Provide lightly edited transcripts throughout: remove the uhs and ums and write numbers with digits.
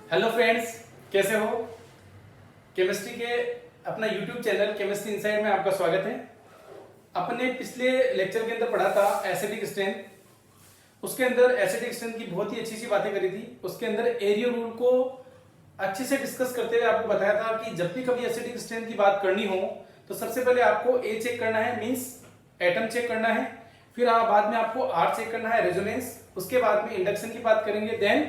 Hello friends, कैसे हो। Chemistry के अपना यूट्यूब चैनल केमिस्ट्री इनसाइड में आपका स्वागत है। अपने पिछले लेक्चर के अंदर पढ़ा था एसिडिक स्ट्रेंथ। उसके अंदर एसिडिक स्ट्रेंथ की बहुत ही अच्छी सी बातें करी थी। उसके अंदर एरियो रूल को अच्छे से डिस्कस करते हुए आपको बताया था कि जब भी कभी एसिडिक स्ट्रेंथ की बात करनी हो तो सबसे पहले आपको ए चेक करना है, मीन्स एटम चेक करना है। फिर बाद में आपको आर चेक करना है, रेजोनेंस। उसके बाद में इंडक्शन की बात करेंगे, देन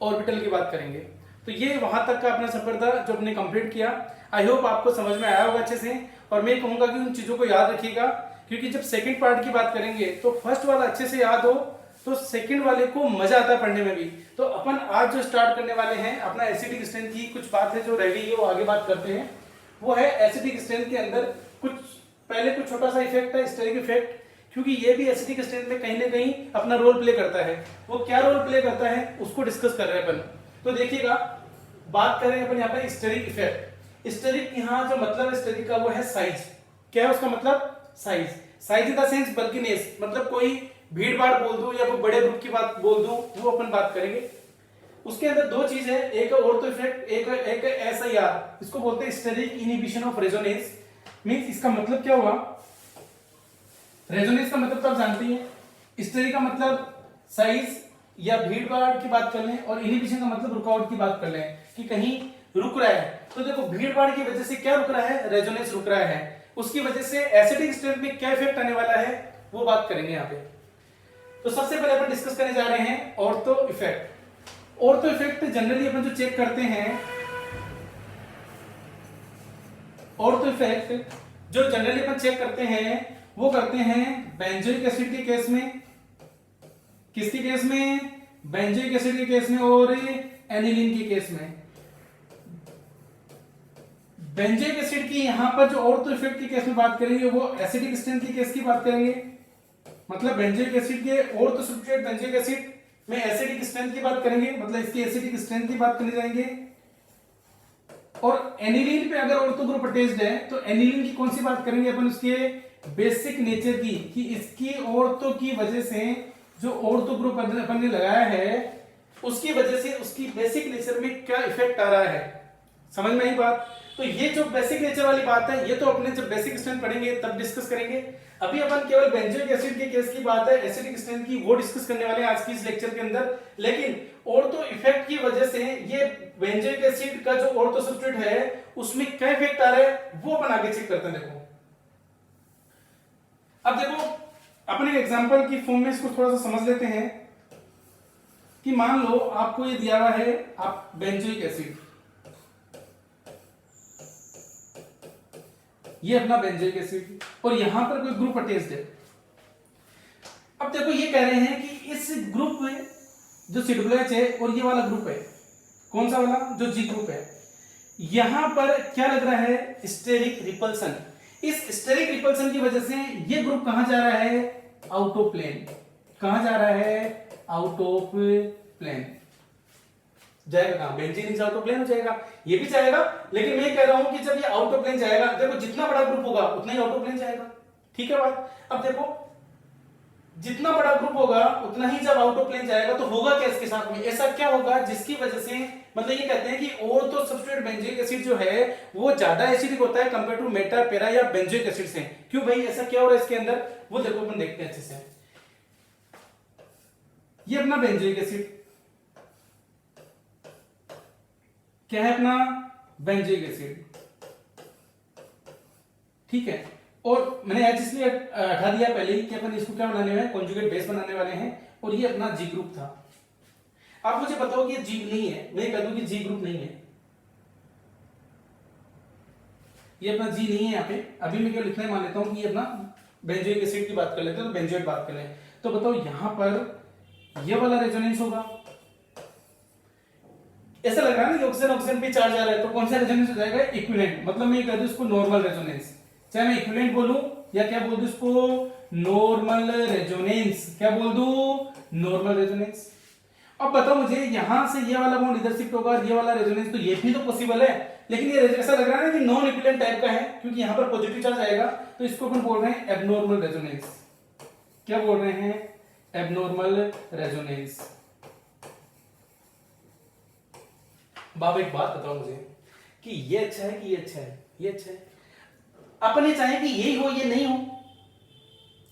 ऑर्बिटल की बात करेंगे। तो ये वहां तक का अपना सफर था जो हमने कंप्लीट किया। आई होप आपको समझ में आया होगा अच्छे से। और मैं कहूंगा कि उन चीजों को याद रखिएगा, क्योंकि जब सेकंड पार्ट की बात करेंगे तो फर्स्ट वाला अच्छे से याद हो तो सेकंड वाले को मजा आता है पढ़ने में भी। तो अपन आज जो स्टार्ट करने वाले हैं अपना एसिडिक स्ट्रेंथ की कुछ बात है जो रह गई है वो आगे बात करते हैं। वो है एसिडिक स्ट्रेंथ के अंदर कुछ पहले कुछ छोटा सा इफेक्ट है, स्टेरिक इफेक्ट, क्योंकि ये भी एसिडिक स्ट्रेंथ में कहीं ना कहीं अपना रोल प्ले करता है। वो क्या रोल प्ले करता है उसको डिस्कस कर रहे हैं अपन। तो देखिएगा, बात करें अपन यहाँ पर स्टेरिक इफेक्ट। स्टेरिक यहाँ जो मतलब है स्टेरिक का वो है साइज। क्या है उसका मतलब? Size. Size in the sense bulkiness, मतलब कोई भीड़ भाड़ बोल दूं या कोई बड़े ग्रुप की बात बोल दूं, वो अपन बात करेंगे। उसके अंदर दो चीज है, एक ऑर्थो इफेक्ट, एक एसआईआर। इसको बोलते हैं steric inhibition of resonance. Means इसका मतलब क्या हुआ? रेजोनेंस का मतलब तो आप जानते हैं। स्टेरिक का मतलब साइज या भीड़ भाड़ की बात कर लें, और इनहिबिशन का मतलब रुकावट की बात कर लें कि कहीं रुक रहा है। तो देखो, भीड़ भाड़ की वजह से क्या रुक रहा है? रेजोनेंस रुक रहा है। उसकी वजह से एसिडिक स्ट्रेंथ में क्या इफेक्ट आने वाला है वो बात करेंगे यहाँ पे। तो सबसे पहले अपन डिस्कस करने जा रहे हैं ortho effect. Ortho effect generally अपन जो चेक करते हैं, ऑर्थो इफेक्ट जो जनरली अपन चेक करते हैं वो करते हैं बेंजोइक एसिड के केस में। किसके केस में? बेंजोइक एसिड के केस में और एनिलीन के केस में। बेंजोइक एसिड की यहां पर जो ऑर्थो इफेक्ट के केस में बात करेंगे वो एसिडिक स्ट्रेंथ के केस की बात करेंगे। मतलब बेंजोइक एसिड के ऑर्थो सब्स्टिट्यूट बेंजोइक एसिड में एसिडिक स्ट्रेंथ की बात करेंगे, मतलब इसकी एसिडिक स्ट्रेंथ की बात करने जाएंगे। और एनिलीन पे अगर ऑर्थो ग्रुप अटैच्ड है तो एनिलीन की कौन सी बात करेंगे अपन? उसके बेसिक नेचर की, कि इसकी ऑर्थो की वजह से जो ऑर्थो ग्रुप अपन ने लगाया है उसकी वजह से उसकी बेसिक नेचर में क्या इफेक्ट आ रहा है। समझ में आई बात? तो ये जो बेसिक नेचर वाली बात है ये तो अपने जब बेसिक स्ट्रेंथ पढ़ेंगे तब डिस्कस करेंगे। अभी अपन केवल बेंजोइक एसिड के केस की बात है, एसिडिक स्ट्रेंथ की, वो डिस्कस करने वाले हैं आज की इस लेक्चर के अंदर। लेकिन ऑर्थो इफेक्ट की वजह से ये बेंजोइक एसिड का जो ऑर्थो सब्स्टिट्यूट है उसमें क्या इफेक्ट आ रहा है वो अपन आगे चेक करते हैं। देखो, अब देखो अपन एक एग्जांपल की फॉर्म में इसको थोड़ा सा समझ लेते हैं कि मान लो आपको ये दिया हुआ है आप बेंजोइक एसिड, ये अपना बेंजोइक एसिड, और यहां पर कोई ग्रुप अटैच्ड है। अब देखो ये कह रहे हैं कि इस ग्रुप में जो सिडब्लैच है और ये वाला ग्रुप है, कौन सा वाला? जो जी ग्रुप है, यहां पर क्या लग रहा है? Steric repulsion. इस स्टेरिक रिपल्सन की वजह से ये ग्रुप कहां जा रहा है? Out of plane. कहां जा रहा है? Out of plane. जाएगा कहां? बेंजीन आउट ऑफ प्लेन हो जाएगा। ये भी जाएगा, लेकिन मैं कह रहा हूं कि जब ये आउट ऑफ प्लेन जाएगा, देखो जितना बड़ा ग्रुप होगा उतना ही आउट ऑफ प्लेन जाएगा। ठीक है बात? अब देखो, जितना बड़ा ग्रुप होगा उतना ही जब आउट ऑफ प्लेन जाएगा तो होगा क्या इसके साथ में? ऐसा क्या होगा जिसकी वजह से, मतलब ये कहते हैं कि ऑर्थो सब्स्टिट्यूट बेंजोइक एसिड जो है वो ज्यादा एसिडिक होता है कंपेयर टू मेटा, पेरा या बेंजोइक एसिड से। क्यों भाई, ऐसा क्या हो रहा है इसके अंदर? वो देखो अपन देखते हैं अच्छे से। ये अपना बेंजोइक एसिड क्या है? अपना बेंजोइक एसिड। ठीक है, और मैंने एच इसलिए हटा दिया पहले ही कि अपन इसको क्या बनाने वाले हैं? कॉन्जुगेट बेस बनाने वाले हैं। और ये अपना जी ग्रुप था। आप मुझे बताओ कि ये जी नहीं है, मैं कह दूं कि जी ग्रुप नहीं है, ये अपना जी नहीं है यहाँ पे। अभी मैं क्या लिखना है, मान लेता हूं कि ये अपना बेंजोइक एसिड की बात कर लेते हैं, तो बेंजोइट बात कर लें। तो बताओ यहां पर ये वाला रेजोनेंस होगा। ऐसा लग रहा है ना ऑक्सीजन ऑक्सीजन पे चार्ज आ रहा है, तो कौन सा रेजोनेंस हो जाएगा? इक्विवेलेंट। मतलब मैं कह दूं इसको नॉर्मल रेजोनेंस, चाहे मैं इक्विवेलेंट बोलूं या क्या बोल दूं इसको? Normal resonance. क्या बोल दूं? Normal resonance. अब बताओ मुझे, यहां से ये वाला बॉन्ड इधर शिफ्ट होगा, ये वाला रेजोनेंस, तो ये भी तो पॉसिबल है। लेकिन ये ऐसा लग रहा है ना कि नॉन इक्विवेलेंट टाइप का है, क्योंकि यहां पर पॉजिटिव चार्ज आएगा। तो इसको अपन बोल रहे हैं एबनॉर्मल रेजोनेंस। क्या बोल रहे हैं? Abnormal resonance. बाबा एक बात बताओ मुझे कि ये अच्छा है कि ये अच्छा है, ये अच्छा है, अपन ये चाहे कि यही हो ये नहीं हो,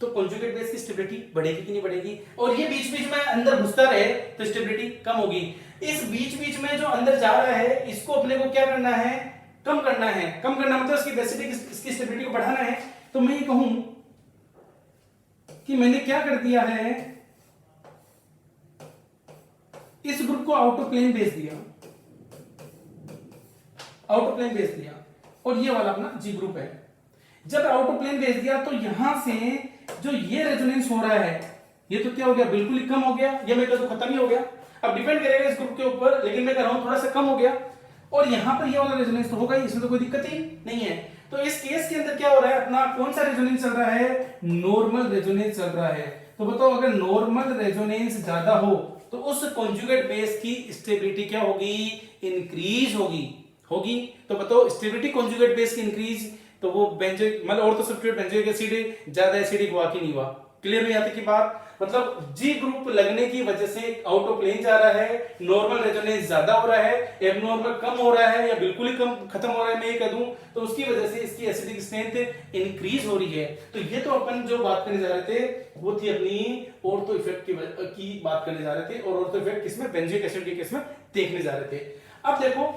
तो कॉन्जुगेट बेस की स्टेबिलिटी बढ़ेगी कि नहीं बढ़ेगी? और ये बीच बीच में अंदर घुसता रहे तो स्टेबिलिटी कम होगी। इस बीच बीच में जो अंदर जा रहा है इसको अपने को क्या करना है? कम करना है। कम करना मतलब इसकी बेसिटी, इसकी स्टेबिलिटी को बढ़ाना है। तो मैं ये कहूं कि मैंने क्या कर दिया है, इस ग्रुप को आउट ऑफ प्लेन भेज दिया, आउट ऑफ प्लेन भेज दिया, और ये वाला अपना जी ग्रुप है। जब आउट ऑफ प्लेन भेज दिया तो यहां से जो ये रेजोनेंस हो रहा है ये तो क्या हो गया? बिल्कुल ही कम हो गया। ये मैं तो खत्म ही हो गया। अब डिपेंड करेगा इस ग्रुप के ऊपर, लेकिन मैं कह रहा हूं थोड़ा सा कम हो गया। और यहां पर ये वाला रेजोनेंस तो होगा ही, इसमें तो कोई दिक्कत ही नहीं है। तो इस केस के अंदर क्या हो रहा है? अपना कौन सा रेजोनेंस चल रहा है? नॉर्मल रेजोनेंस चल रहा है। तो बताओ, अगर नॉर्मल रेजोनेंस ज्यादा हो तो उस कॉन्जुगेट बेस की स्टेबिलिटी क्या होगी? इंक्रीज होगी। होगी तो बताओ, स्टेबिलिटी कॉन्जुगेट बेस की इंक्रीज, तो वो बेंजोइक मतलब और तो सब्स्टिट्यूट बेंजोइक एसिड ज्यादा एसिडिक हुआ कि नहीं हुआ? क्लियर हुई यहाँ तक की बात? मतलब जी ग्रुप लगने की वजह से आउट ऑफ प्लेन जा रहा है, नॉर्मल रेजोनेंस ज्यादा हो रहा है, एबनॉर्मल कम हो रहा है या बिल्कुल ही कम खत्म हो रहा है, मैं ये कह दूं, तो उसकी वजह से इसकी एसिडिक स्ट्रेंथ इंक्रीज हो रही है। तो ये तो अपन जो बात करने जा रहे थे वो थी अपनी ऑर्थो इफेक्ट की बात करने जा रहे थे, और ऑर्थो इफेक्ट किसमें? बेंजोइक एसिड के केस में देखने जा रहे थे। अब देखो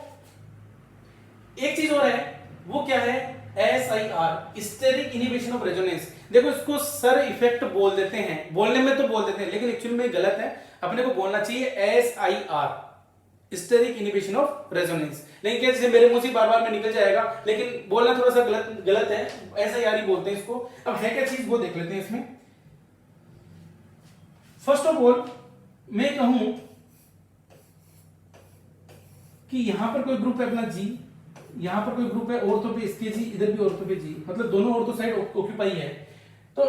एक चीज और है, वो क्या है? SIR, steric inhibition of resonance. देखो इसको सर इफेक्ट बोल देते हैं, बोलने में तो बोल देते हैं लेकिन एक्चुअली में गलत है। अपने को बोलना चाहिए SIR, steric inhibition of resonance. लेकिन क्या, जैसे मेरे मुंह से बार बार में निकल जाएगा, लेकिन बोलना थोड़ा सा गलत है। SIR ही बोलते हैं इसको। अब है क्या चीज वो देख लेते हैं इसमें। फर्स्ट ऑफ ऑल मैं कहूं कि यहां पर कोई ग्रुप है अपना G, यहां पर कोई ग्रुप है ऑर्थो पे इसके जी, इधर भी ऑर्थो पे जी, मतलब दोनों ऑर्थो साइड ऑक्यूपाई है। तो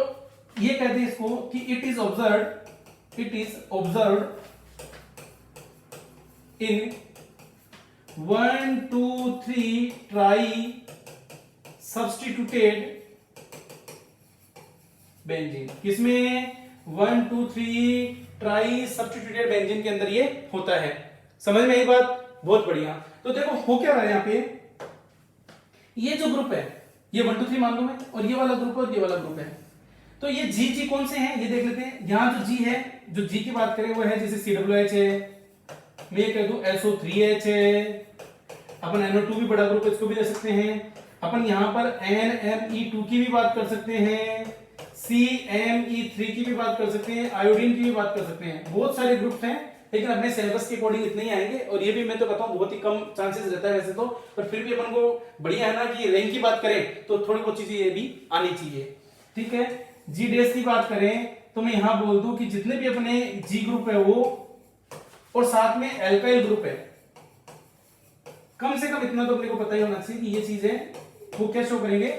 ये कहते हैं इसको कि it is observed in 1 2 3 try substituted benzene. किसमें? 1 2 3 ट्राई सब्स्टिट्यूटेड बेंजीन के अंदर ये होता है। समझ में आई बात? बहुत बढ़िया। तो देखो हो क्या रहा है यहाँ पे, ये जो ग्रुप है ये 1 2 3 मान लो मैं, और ये वाला ग्रुप और ये वाला ग्रुप है। तो ये जी कौन से हैं ये देख लेते हैं। यहां जो जी है, जो जी की बात करें वो है जैसे COOH है, मैं ये कह दूं SO3H है, अपन NO2 भी बड़ा ग्रुप है, इसको भी ले सकते हैं। अपन यहां पर NME2 की भी बात कर सकते हैं, CME3 की भी बात कर सकते हैं, आयोडीन की भी बात कर सकते हैं। बहुत सारे ग्रुप्स हैं, लेकिन अपने सिलेबस के अकॉर्डिंग इतने ही आएंगे, और ये भी मैं तो बताऊं बहुत ही कम चांसेस रहता है वैसे तो, पर फिर भी अपन को बढ़िया है ना कि रैंक की बात करें तो थोड़ी बहुत चीजें ये भी आनी चाहिए। ठीक है, जी डेस की बात करें तो मैं यहां बोल दूं कि जितने भी अपने जी ग्रुप है वो, और साथ में एल्काइल ग्रुप है, कम से कम इतना तो अपने को पता ही होना चाहिए कि ये चीजें वो क्या शो करेंगे,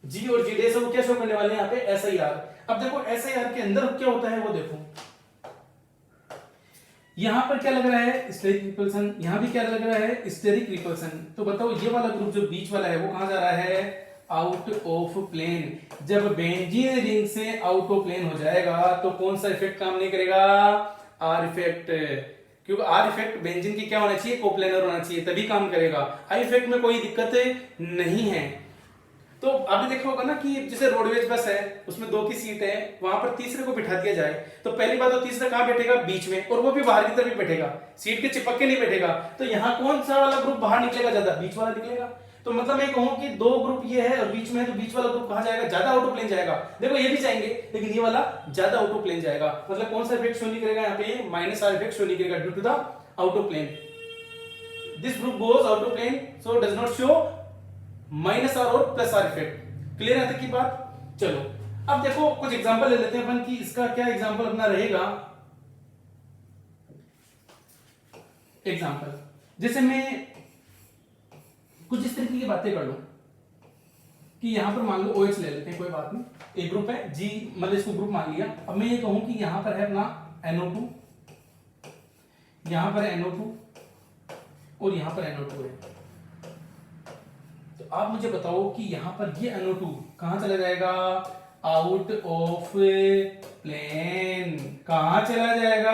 जी और जी डेस वो क्या शो करने वाले हैं यहाँ पे? SIR। अब देखो SIR के अंदर क्या होता है वो देखो, यहां पर क्या लग रहा है? Steric repulsion. यहां भी क्या लग रहा है? Steric repulsion. तो बताओ ये वाला ग्रुप जो बीच वाला है वो कहां जा रहा है? Out of plane. जब बेंजीन रिंग से आउट ऑफ प्लेन हो जाएगा तो कौन सा इफेक्ट काम नहीं करेगा? R effect. क्योंकि R इफेक्ट बेंजीन की क्या होना चाहिए? कोप्लेनर होना चाहिए, तभी काम करेगा। I इफेक्ट में कोई दिक्कत नहीं है। तो आपने देखा होगा ना कि जैसे रोडवेज बस है, उसमें 2 की सीट है, वहां पर तीसरे को बिठा दिया जाए तो पहली बात तो तीसरा कहां बैठेगा? बीच में, और वो भी बाहर की तरफ ही बैठेगा, सीट के चिपक के नहीं बैठेगा। तो यहाँ कौन सा वाला ग्रुप बाहर निकलेगा? ज्यादा बीच वाला निकलेगा। तो मतलब मैं कहूं कि 2 ग्रुप ये है और बीच में है, तो बीच वाला ग्रुप कहां जाएगा? ज्यादा आउट ऑफ प्लेन जाएगा। देखो ये भी जाएंगे लेकिन ये वाला ज्यादा आउट ऑफ प्लेन जाएगा। मतलब कौन सा इफेक्ट शो नहीं करेगा यहाँ पे? -R इफेक्ट शो नहीं करेगा due to the out of plane. This group goes out of plane so does not show -R और +R इफेक्ट। क्लियर है तक की बात? चलो अब देखो कुछ एग्जांपल ले लेते हैं अपन कि इसका क्या एग्जांपल अपना रहेगा। एग्जांपल जैसे मैं कुछ इस तरीके की बातें कर लूं कि यहां पर मान लो OH ले लेते हैं, कोई बात नहीं, एक ग्रुप है G, मतलब इसको ग्रुप मान लिया। अब मैं ये कहूं कि यहां पर है अपना NO2, यहां पर है NO2 और यहां पर NO2 है। तो आप मुझे बताओ कि यहां पर ये NO2 कहां चला जाएगा? Out of plane. कहां चला जाएगा?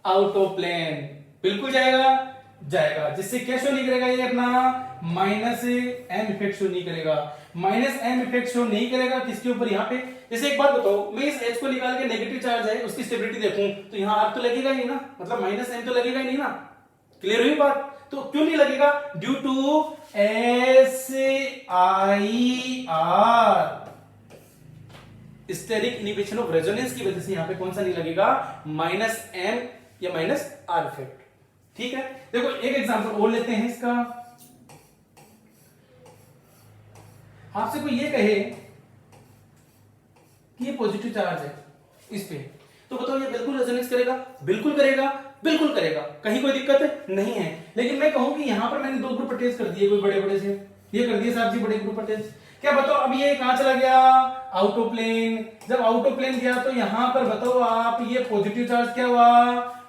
आउट ऑफ प्लेन, बिल्कुल जाएगा। जाएगा, जिससे क्या शो नहीं करेगा, ये अपना माइनस एम इफेक्ट शो नहीं करेगा, माइनस एम इफेक्ट शो नहीं करेगा किसके ऊपर, यहाँ पे। जैसे एक बात बताओ, मैं इस एच को निकाल के नेगेटिव चार्ज है उसकी स्टेबिलिटी देखूं तो यहाँ आर तो लगेगा ही ना, मतलब माइनस एम तो लगेगा ही नहीं ना। क्लियर हुई बात? तो क्यों नहीं लगेगा? Due to S I R, steric inhibition of resonance की वजह से यहां पे कौन सा नहीं लगेगा, माइनस एम या माइनस आर इफेक्ट। ठीक है, देखो एक एग्जांपल और लेते हैं इसका। आपसे कोई ये कहे कि ये पॉजिटिव चार्ज है इस पे, तो बताओ ये बिल्कुल रेजोनेंस करेगा? बिल्कुल करेगा, बिल्कुल करेगा, कहीं कोई दिक्कत नहीं है। लेकिन मैं कहूं कि यहां पर मैंने 2 ग्रुप अटैच कर दिए, कोई बड़े बड़े से, ये कर दिए साहब जी बड़े ग्रुप अटैच, क्या बताओ अब ये कहां चला गया, आउट ऑफ प्लेन। जब आउट ऑफ प्लेन गया तो यहां पर बताओ आप ये पॉजिटिव चार्ज क्या हुआ,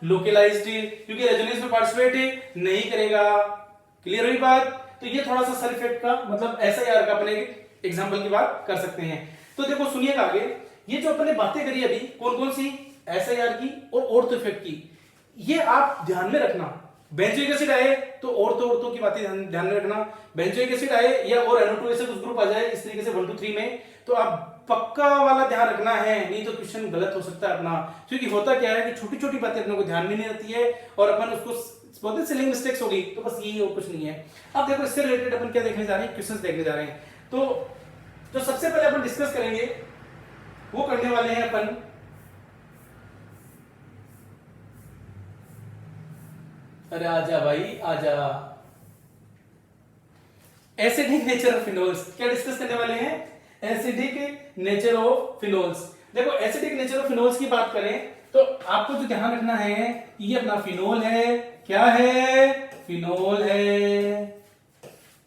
लोकलाइज्ड, क्योंकि रेजोनेंस में पार्टिसिपेट नहीं करेगा। क्लियर हुई बात? तो ये थोड़ा सा सेल इफेक्ट का मतलब एसआईआर का अपने एग्जांपल की बात कर सकते हैं। तो देखो सुनिएगा आगे, ये जो अपने बातें करी अभी कौन कौन सी, एसआईआर की और ऑर्थो इफेक्ट की, ये आप ध्यान में रखना। बेंजोइक एसिड आए तो ऑर्थो की बातें ध्यान में रखना, बेंजोइक एसिड आए या और NO2 ऐसे कुछ ग्रुप आ जाए इस तरीके से 1 2 3 में, तो आप पक्का वाला ध्यान रखना है, नहीं तो क्वेश्चन गलत हो सकता है अपना। क्योंकि होता क्या है कि छोटी छोटी बातें अपने को ध्यान में नहीं रहती है और अपन उसको बोलते हैं स्पेलिंग मिस्टेक्स होगी, तो बस यही और कुछ नहीं है। अब देखो इससे रिलेटेड अपन क्या देखने जा रहे हैं, क्वेश्चंस देखने जा रहे हैं। तो जो सबसे पहले अपन डिस्कस करेंगे वो करने वाले हैं अपन अरे आजा भाई आजा, एसिडिक नेचर ऑफ फिनोल्स। क्या डिस्कस करने वाले हैं? Acidic nature of phenols. देखो एसिडिक नेचर ऑफ फिनोल्स की बात करें तो आपको जो ध्यान रखना है कि ये अपना फिनोल है, क्या है, फिनोल है।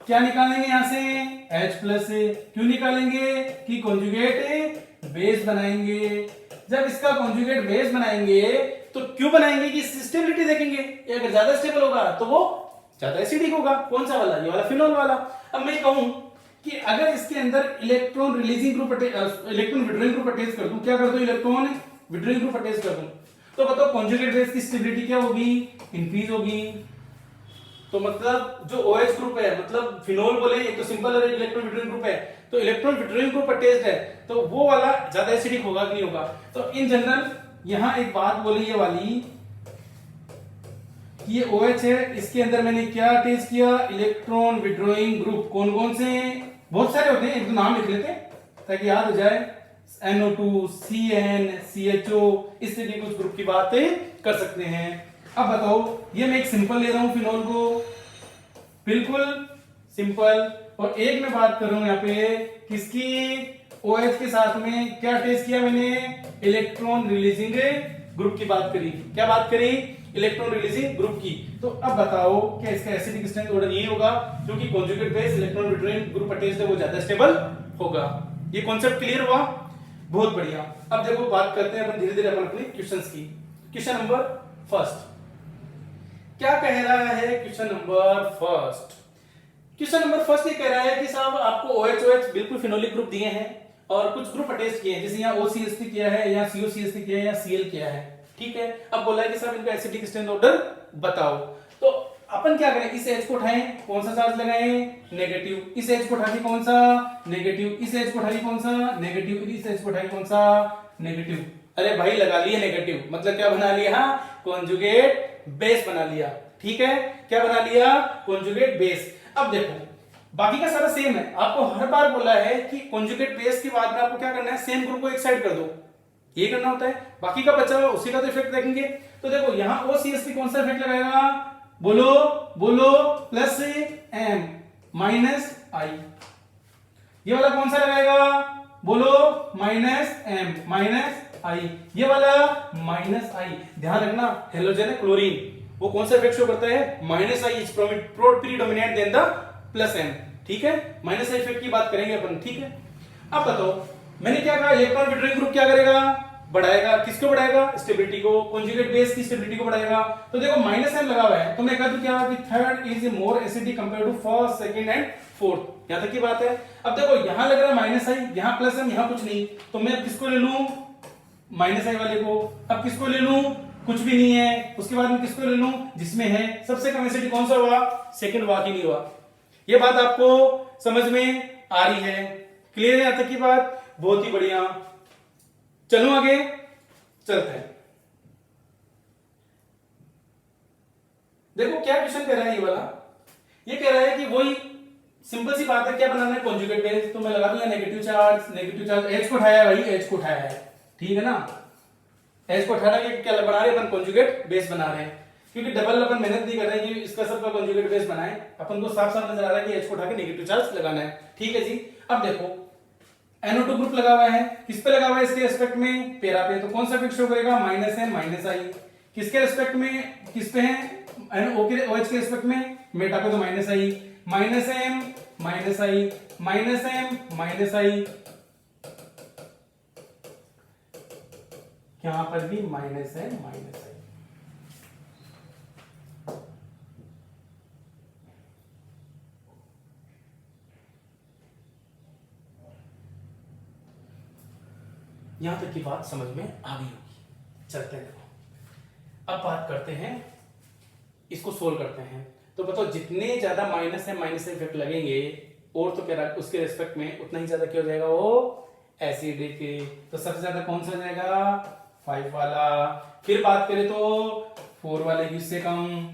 क्या निकालेंगे यहां से, H+ क्यों निकालेंगे कि कॉन्जुगेट बेस बनाएंगे। जब इसका कॉन्जुगेट बेस बनाएंगे तो क्यों बनाएंगे कि स्टेबिलिटी देखेंगे, अगर ज्यादा स्टेबल होगा तो वो ज्यादा एसिडिक होगा। कौन सा वाला, ये वाला फिनोल वाला। अब मैं कहूं कि अगर इसके अंदर electron releasing group electron withdrawing group attach कर दूं, क्या कर दूं, इलेक्ट्रॉन विड्रॉइंग ग्रुप अटैच कर दूं, तो बताओ कॉन्जुगेट बेस की स्टेबिलिटी क्या होगी, इंक्रीज होगी। तो मतलब जो OH ग्रुप है, मतलब फिनोल बोले एक तो सिंपल और इलेक्ट्रॉन विड्रॉइंग ग्रुप है, तो इलेक्ट्रॉन विड्रॉइंग ग्रुप अटैच्ड है तो वो वाला ज्यादा एसिडिक होगा कि नहीं होगा। तो इन जनरल यहां एक बात बोली ये वाली कि ये OH है, इसके अंदर मैंने क्या अटैच किया, इलेक्ट्रॉन विड्रॉइंग ग्रुप। कौन कौन से, बहुत सारे होते हैं, एक दो नाम लिख लेते हैं ताकि याद हो जाए, NO2, CN, CHO, इस तरह की कुछ ग्रुप की बातें कर सकते हैं। अब बताओ ये मैं एक सिंपल ले रहा हूं फिनोल को, बिल्कुल सिंपल, और एक मैं बात कर रहा हूं यहाँ पे किसकी, OH के साथ में क्या टेस्ट किया मैंने, इलेक्ट्रॉन रिलीजिंग ग्रुप की बात करी। क्या बात करी, इलेक्ट्रॉन रिलीजिंग ग्रुप की। तो अब बताओ क्या इसका एसिडिक स्ट्रेंथ ऑर्डर यही होगा, क्योंकि conjugate base electron withdrawing group attached है वो ज्यादा स्टेबल होगा। ये कॉन्सेप्ट क्लियर हुआ, बहुत बढ़िया। अब देखो बात करते हैं अपन धीरे धीरे अपन अपने क्वेश्चंस की। क्वेश्चन नंबर फर्स्ट क्या कह रहा है, question number first, question number first ये कह रहा है कि साहब आपको OH बिल्कुल फिनोलिक ग्रुप दिए हैं और कुछ ग्रुप अटैच किए हैं, जैसे यहाँ OCH3 किया है या COCH3 किया है या Cl किया है, ठीक है। अब बोला है कि साहब इनका एसिडिक स्ट्रेंथ ऑर्डर बताओ। तो अपन क्या करें, इस H को उठाएं, कौन सा चार्ज लगाएं, नेगेटिव। इस H को उठा के कौन सा, नेगेटिव। इस H को उठा के कौन सा, नेगेटिव। इस H को उठा के कौन सा, नेगेटिव। अरे भाई लगा लिए नेगेटिव, मतलब क्या बना लिया, कॉन्जुगेट बेस बना लिया, ठीक है। क्या बना लिया, कॉन्जुगेट बेस। अब देखो बाकी का सारा सेम है, आपको हर बार बोला है कि कॉन्जुगेट बेस के बाद में आपको क्या करना है, सेम ग्रुप को एक साइड कर दो, ये करना होता है। बाकी का बचा हुआ उसी का तो इफेक्ट देखेंगे। तो देखो यहाँ OCH3 कौन सा इफेक्ट लगाएगा, बोलो बोलो, प्लस M माइनस I। ये वाला कौन सा लगाएगा, बोलो, माइनस M माइनस I। ये वाला माइनस I। ध्यान रखना हेलोजन है क्लोरीन, वो कौन सा इफेक्ट शो करता है, minus I is predominant then the plus M, ठीक है। माइनस I इफेक्ट की बात करेंगे अपन, ठीक है। अब बताओ मैंने क्या कहा, इलेक्ट्रॉन विड्रॉइंग ग्रुप क्या करेगा, बढ़ाएगा, किसको बढ़ाएगा, स्टेबिलिटी को, कॉन्जुगेट बेस की स्टेबिलिटी को बढ़ाएगा। तो देखो माइनस M लगा हुआ है तो मैं कह दूं क्या, third is more acidic compare to first, second and fourth, यहां तक की बात है। अब देखो यहां लग रहा है माइनस I, यहां प्लस M, यहां कुछ नहीं, तो मैं किसको ले लूं, माइनस I वाले को। अब किसको ले लूं, कुछ भी नहीं है, उसके बाद में किसको ले लूं, जिसमें है। सबसे कम एसिडिक कौन सा हुआ, सेकंड हुआ कि नहीं हुआ। ये बात आपको समझ में आ रही है, क्लियर है यहां तक की बात, बहुत ही बढ़िया। चलो आगे चलते हैं। देखो क्या क्वेश्चन कह रहा है ये वाला, ये कह रहा है कि वही सिंपल सी बात है, क्या बनाना है, कॉन्जुगेट बेस। तो मैं लगा दूंगा नेगेटिव चार्ज, एच को उठाया भाई, एच को उठाया है, ठीक है ना। एच को उठाना के क्या बना रहे हैं अपन, कॉन्जुगेट बेस बना रहे हैं, क्योंकि डबल अपन मेहनत नहीं कर रहे हैं कि इसका सबका कॉन्जुगेट बेस बनाए, अपन को साफ साफ नजर आ रहा है कि एच को उठा के नेगेटिव चार्ज लगाना है, ठीक है जी। अब देखो NO2 ग्रुप लगा हुआ है, किस पे लगा हुआ है, इसके रिस्पेक्ट में पेरा पे, तो कौन सा फिक्स शो करेगा, माइनस है माइनस आई। किसके रिस्पेक्ट में, किस पे है, OH के रिस्पेक्ट में, मेटा पे, तो माइनस आई, माइनस एम माइनस आई, माइनस एम माइनस आई, यहां पर भी माइनस है माइनस आई। यहां तक की बात समझ में आ गई होगी। चलते हैं, देखो अब बात करते हैं, इसको सोल्व करते हैं। तो बताओ जितने ज्यादा माइनस है माइनस से इफेक्ट लगेंगे और तो क्या उसके रिस्पेक्ट में उतना ही ज्यादा क्या हो जाएगा, वो एसिडिक। तो सबसे ज्यादा कौन सा हो जाएगा, 5 वाला। फिर बात करें तो 4 वाले की इससे कम।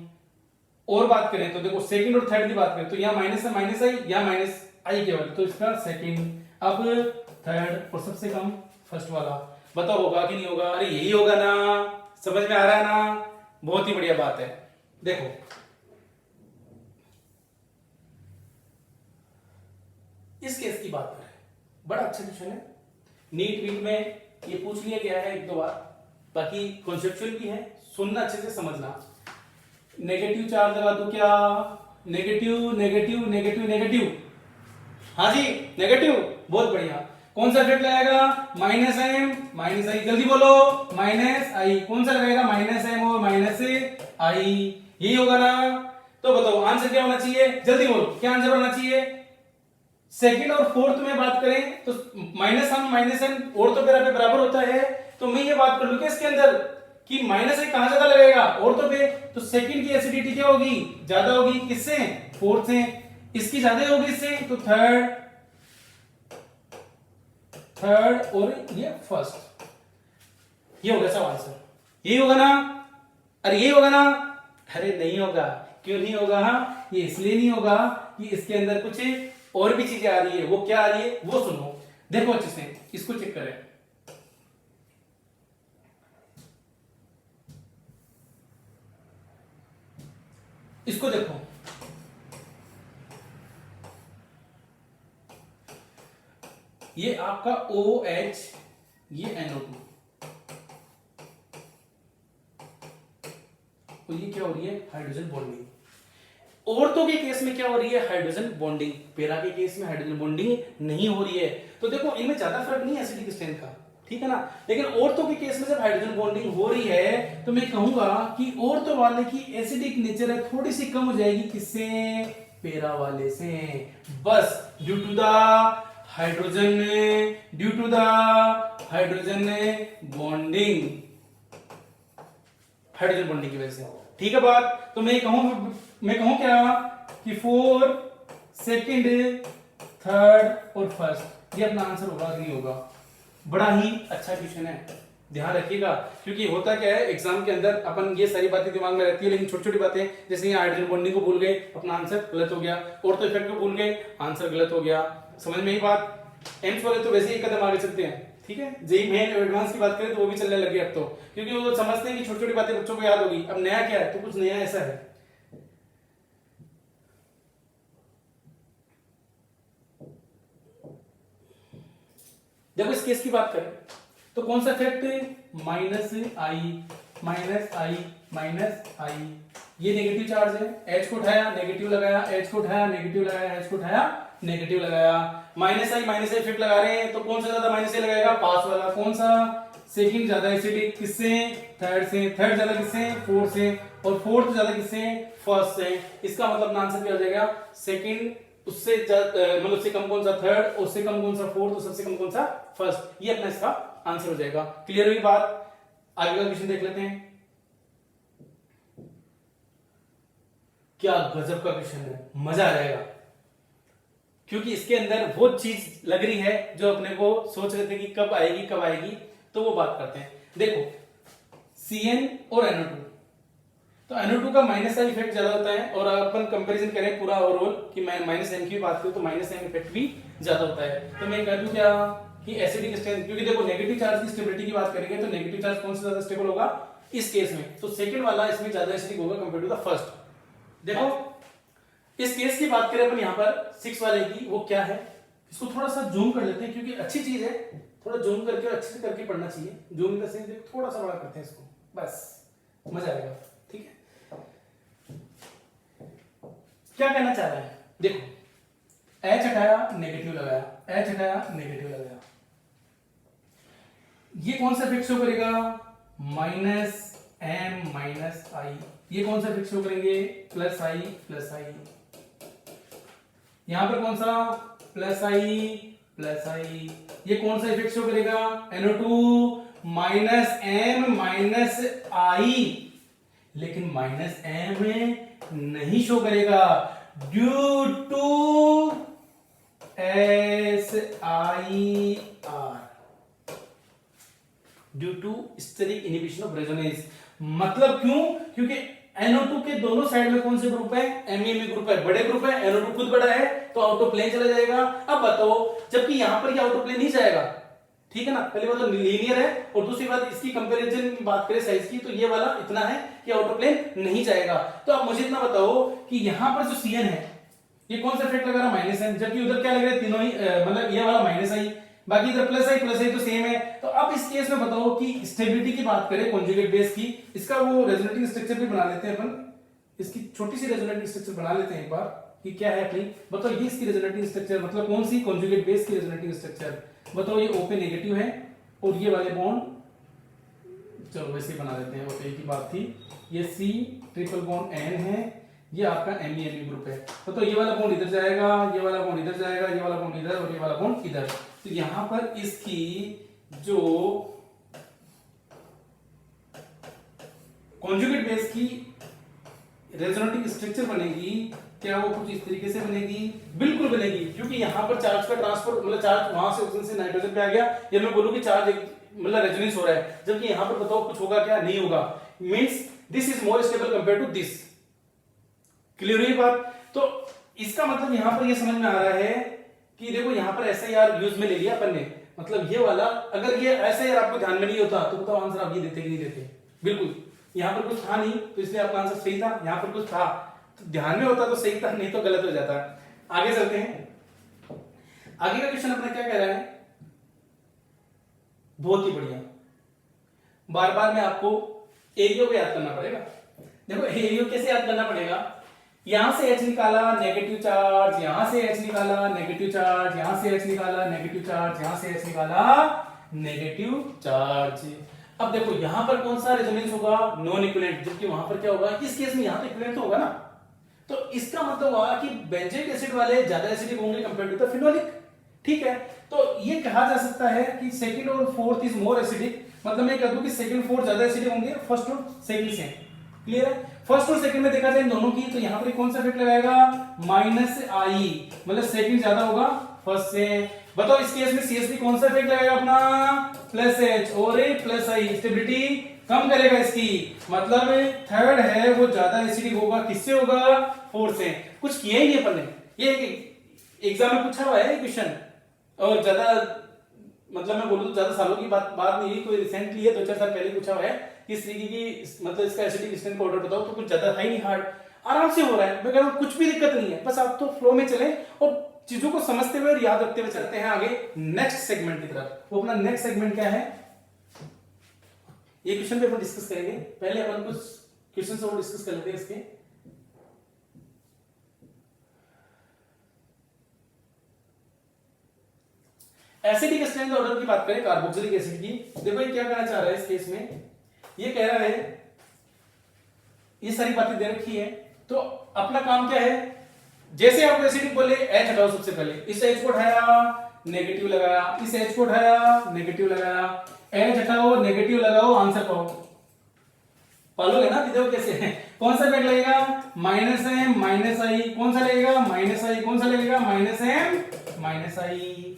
और बात करें तो देखो सेकंड और थर्ड की बात करें तो यहाँ माइनस है माइनस आई, यहाँ माइनस आई केवल, तो इसका सेकंड। अब थर्ड और सबसे कम फर्स्ट वाला। बताओ होगा कि नहीं होगा, अरे यही होगा ना, समझ में आ रहा है ना, बहुत ही बढ़िया बात है। देखो इस केस की बात करें, बड़ा अच्छा क्वेश्चन है, नीट वीट में ये पूछ लिया गया है 1-2 बार, बाकी कॉन्सेप्चुअल भी है, सुनना अच्छे से समझना। नेगेटिव चार्ज लगा दो, क्या नेगेटिव नेगेटिव नेगेटिव नेगेटिव, हाँ जी नेगेटिव, बहुत बढ़िया। कौन सा इफेक्ट लगाएगा, माइनस एम माइनस आई, जल्दी बोलो, माइनस आई। कौन सा लगाएगा, माइनस एम और माइनस आई, यही होगा ना। तो बताओ आंसर क्या होना चाहिए, जल्दी बोलो, क्या आंसर होना चाहिए। सेकंड और फोर्थ में बात करें तो माइनस एम और तो पे बराबर होता है, तो मैं ये बात कर लूं कि इसके अंदर कि माइनस आई कहां ज्यादा लगेगा, और तो पे, तो सेकंड की एसिडिटी क्या होगी, ज्यादा होगी, किससे, फोर्थ से। इसकी ज्यादा होगी इससे, तो थर्ड और ये फर्स्ट, ये होगा सब आंसर, यही होगा ना। अरे यही होगा ना, अरे नहीं होगा, क्यों नहीं होगा, ये इसलिए नहीं होगा कि इसके अंदर कुछ और भी चीजें आ रही है। वो क्या आ रही है वो सुनो, देखो अच्छे से, इसको चेक करें। इसको देखो, ये आपका OH, ये NO2, तो ये क्या हो रही है, हाइड्रोजन बॉन्डिंग। औरतों के केस में क्या हो रही है, हाइड्रोजन बॉन्डिंग। पेरा के केस में हाइड्रोजन बॉन्डिंग नहीं हो रही है। तो देखो इनमें ज्यादा फर्क नहीं है एसिडिक स्ट्रेंथ का, ठीक है ना। लेकिन औरतों के केस में जब हाइड्रोजन बॉन्डिंग हो रही है तो मैं कहूंगा कि औरतों वाले की एसिडिक नेचर है थोड़ी सी कम हो जाएगी, किससे, पेरा वाले से। बस due to the hydrogen bonding, hydrogen bonding की वजह से, ठीक है बात। तो मैं कहूं क्या कि 4 सेकंड थर्ड और फर्स्ट, ये अपना आंसर होगा कि नहीं होगा। बड़ा ही अच्छा क्वेश्चन है, ध्यान रखिएगा, क्योंकि होता क्या है एग्जाम के अंदर अपन ये सारी बातें दिमाग में रहती है, लेकिन छोटी छोटी बातें, जैसे ये हाइड्रोजन बॉन्डिंग को भूल गए, अपना आंसर गलत हो गया, और तो इफेक्ट को भूल गए, आंसर गलत हो गया। समझ में ही बात। एम्स वाले तो वैसे ही एक कदम आगे चलते हैं, ठीक है। जेई मेन एडवांस की बात करें तो वो भी चलने लगे अब तो, क्योंकि वो तो समझते हैं कि छोटी छोटी बातें बच्चों को याद होगी। अब नया क्या है, तो कुछ नया ऐसा है। जब इस केस की बात करें तो कौन सा इफेक्ट, माइनस आई, ये नेगेटिव चार्ज है, H को उठाया नेगेटिव लगाया, H को उठाया नेगेटिव लगाया, H को उठाया नेगेटिव लगाया, माइनस आई इफेक्ट लगा रहे हैं, तो कौन सा ज्यादा माइनस आई लगाएगा, पास वाला। कौन सा, सेकंड ज्यादा एसिडिक, किससे, थर्ड से। थर्ड ज्यादा किससे, फोर्थ से। और फोर्थ ज्यादा किससे, फर्स्ट से। इसका मतलब आंसर क्या हो जाएगा, सेकंड उससे मतलब उससे कम कौन सा, थर्ड, उससे कम कौन सा, फोर्थ, और सबसे कम कौन सा, फर्स्ट। ये अपना इसका आंसर हो जाएगा। क्लियर हुई बात। आगे का क्वेश्चन देख लेते हैं। क्या गजब का क्वेश्चन है, मजा आ जाएगा, क्योंकि इसके अंदर वो चीज लग रही है जो अपने को सोच रहे थे कि कब आएगी कब आएगी, तो वो बात करते हैं। देखो CN और NO2, तो NO2 का माइनस आई इफेक्ट ज्यादा होता है, और अपन कंपैरिजन करें पूरा ओवरऑल कि मैं माइनस M की बात करूं तो माइनस M इफेक्ट भी ज्यादा होता है। तो मैं कह दूं क्या कि एसिडिक स्ट्रेंथ, क्योंकि देखो नेगेटिव चार्ज की स्टेबिलिटी की बात करेंगे तो नेगेटिव चार्ज कौन सा ज्यादा स्टेबल होगा इस केस में, तो सेकंड वाला इसमें ज्यादा एसिडिक होगा कंपेयर टू द फर्स्ट। देखो इस केस की बात करें अपन यहाँ पर 6 वाले की, वो क्या है, इसको थोड़ा सा जूम कर लेते हैं क्योंकि अच्छी चीज है, थोड़ा जूम करके अच्छे से करके पढ़ना चाहिए। जूम इन द सेंस थोड़ा सा बड़ा करते हैं इसको, बस मजा आएगा। ठीक है, क्या कहना चाह रहा है, देखो H हटाया नेगेटिव लगाया, H हटाया नेगेटिव लगाया, ये कौन सा फिक्स शो करेगा, माइनस M माइनस आई, ये कौन सा फिक्स शो करेंगे, प्लस आई प्लस आई, यहां पर कौन सा प्लस आई, ये कौन सा इफेक्ट शो करेगा, NO2 minus M minus I, लेकिन माइनस M नहीं शो करेगा due to SIR, due to steric inhibition of resonance. मतलब क्यों, क्योंकि NO2 के दोनों साइड में कौन से ग्रुप है, MEME ग्रुप है, बड़े ग्रुप है, NO2 खुद बड़ा है तो आउट ऑफ प्लेन चला जाएगा। अब बताओ, जबकि यहां पर ये आउट ऑफ प्लेन नहीं जाएगा, ठीक है ना, पहली बात तो लीनियर है, और दूसरी बात इसकी कंपैरिजन में बात करें साइज की तो ये वाला इतना है कि आउट ऑफ प्लेन नहीं जाएगा। तो अब मुझे इतना बताओ कि यहां पर जो CN है ये कौन सा इफेक्ट लगा रहा, माइनस M, जबकि उधर क्या लग रहा है, तीनों ही मतलब ये वाला माइनस आई, बाकी इधर प्लस आई तो सेम है। तो अब इस केस में बताओ कि स्टेबिलिटी की बात करें कॉन्जुगेट बेस की, इसका वो रेजोनेटिंग स्ट्रक्चर भी बना लेते हैं अपन, इसकी छोटी सी रेजोनेटिंग स्ट्रक्चर बना लेते हैं एक बार कि क्या है अपनी, बताओ ये इसकी रेजोनेटिंग स्ट्रक्चर, मतलब कौन सी, कॉन्जुगेट बेस की रेजोनेटिंग स्ट्रक्चर। बताओ ये O पे नेगेटिव है और ये वाले बॉन्ड, चलो वैसे बना देते हैं, वो तो एक ही बात थी, ये C ट्रिपल बॉन्ड N है, ये आपका MEME ग्रुप है। तो ये वाला बॉन्ड इधर जाएगा, ये वाला बॉन्ड इधर जाएगा, ये वाला बॉन्ड इधर और ये वाला बॉन्ड इधर। तो यहां पर इसकी जो कॉन्जुगेट बेस की रेजोनेटिंग स्ट्रक्चर बनेगी, क्या वो कुछ इस तरीके से बनेगी, बिल्कुल बनेगी, क्योंकि यहां पर चार्ज का ट्रांसफर, मतलब चार्ज वहां से ऑक्सीजन से नाइट्रोजन पे आ गया, या मैं बोलूं कि चार्ज मतलब रेजोनेंस हो रहा है, जबकि यहां पर बताओ कुछ होगा क्या, नहीं होगा, means this is more stable compare to this. Clear हुई बात। तो इसका मतलब यहां पर ये समझ में आ रहा है कि देखो यहां पर SIR यूज में ले लिया अपन ने, मतलब ये वाला, अगर ये SIR आपको ध्यान में नहीं होता तो बताओ आंसर आप ये देते कि नहीं देते, बिल्कुल यहां पर कुछ था नहीं तो इसलिए आपका आंसर सही था, यहां पर कुछ था तो ध्यान में होता तो सही था, नहीं तो गलत हो जाता। आगे चलते हैं, आगे का क्वेश्चन अपना क्या कह रहा है, बहुत ही बढ़िया, बार बार में आपको एरियो को याद करना पड़ेगा। देखो एरियो कैसे याद करना पड़ेगा, यहां से H निकाला नेगेटिव चार्ज, यहां से H निकाला नेगेटिव चार्ज, यहां से H निकाला नेगेटिव चार्ज, यहां से H निकाला नेगेटिव चार्ज। अब देखो यहां पर कौन सा रेजोनेंस होगा, नॉन इक्विवेलेंट, जबकि वहां पर क्या होगा, इस केस में यहां तो इक्विवेलेंट होगा ना, तो इसका मतलब हुआ कि बेंजोइक एसिड वाले ज्यादा एसिडिक होंगे कंपेयर टू द फिनोलिक। ठीक है, तो ये कहा जा सकता है कि सेकंड और फोर्थ इज मोर एसिडिक, मतलब मैं कह दूं कि सेकंड फोर्थ ज्यादा एसिडिक होंगे फर्स्ट और सेकंड से। क्लियर है, फर्स्ट और सेकंड में देखा जाए इन दोनों की, तो यहां पर कौन सा इफेक्ट लगाएगा, माइनस आई, मतलब सेकंड ज्यादा होगा फर्स्ट से। बताओ इस केस में CH3 कौन सा इफेक्ट लगाएगा अपना, प्लस H, और प्लस आई, स्टेबिलिटी कम करेगा इसकी, मतलब थर्ड है वो ज्यादा एसिडिक होगा, किससे होगा, फोर्थ से। कुछ किया ही नहीं अपन ने, ये एग्जाम में पूछा हुआ है क्वेश्चन, और ज्यादा मतलब मैं बोलूं तो ज्यादा सालों की बात नहीं, कोई रिसेंटली है 2-4 साल पहले पूछा हुआ है कि इस तरीके की, मतलब इसका एसिडिक स्ट्रेंथ का ऑर्डर बताओ, तो कुछ ज्यादा है नहीं हार्ड, आराम से हो रहा है। मैं कह रहा हूं कुछ भी दिक्कत नहीं है, बस आप तो फ्लो में चले और चीजों को समझते हुए और याद रखते हुए चलते हैं आगे नेक्स्ट सेगमेंट की तरफ। वो अपना नेक्स्ट सेगमेंट क्या है, ये क्वेश्चन पे अपन डिस्कस करेंगे, पहले अपन कुछ क्वेश्चन और डिस्कस कर लेते हैं इसके। एसिडिक स्ट्रेंथ ऑर्डर की बात करें कार्बोक्सिलिक एसिड की, देखो ये क्या कहना चाह रहा है इस केस में, ये कह रहा है, ये सारी बातें दे रखी है, तो अपना काम क्या है, जैसे आपको एसिडिक बोले H हटाओ सबसे पहले, इस H को उठाया नेगेटिव लगाया, इस H को उठाया नेगेटिव लगाया, H हटाओ नेगेटिव लगाओ, आंसर पाओ। फॉलो है ना, देखो कैसे है। कौन सा इफेक्ट लगेगा, माइनस एम माइनस आई, कौन सा लगेगा माइनस आई, कौन सा लगेगा माइनस एम माइनस आई।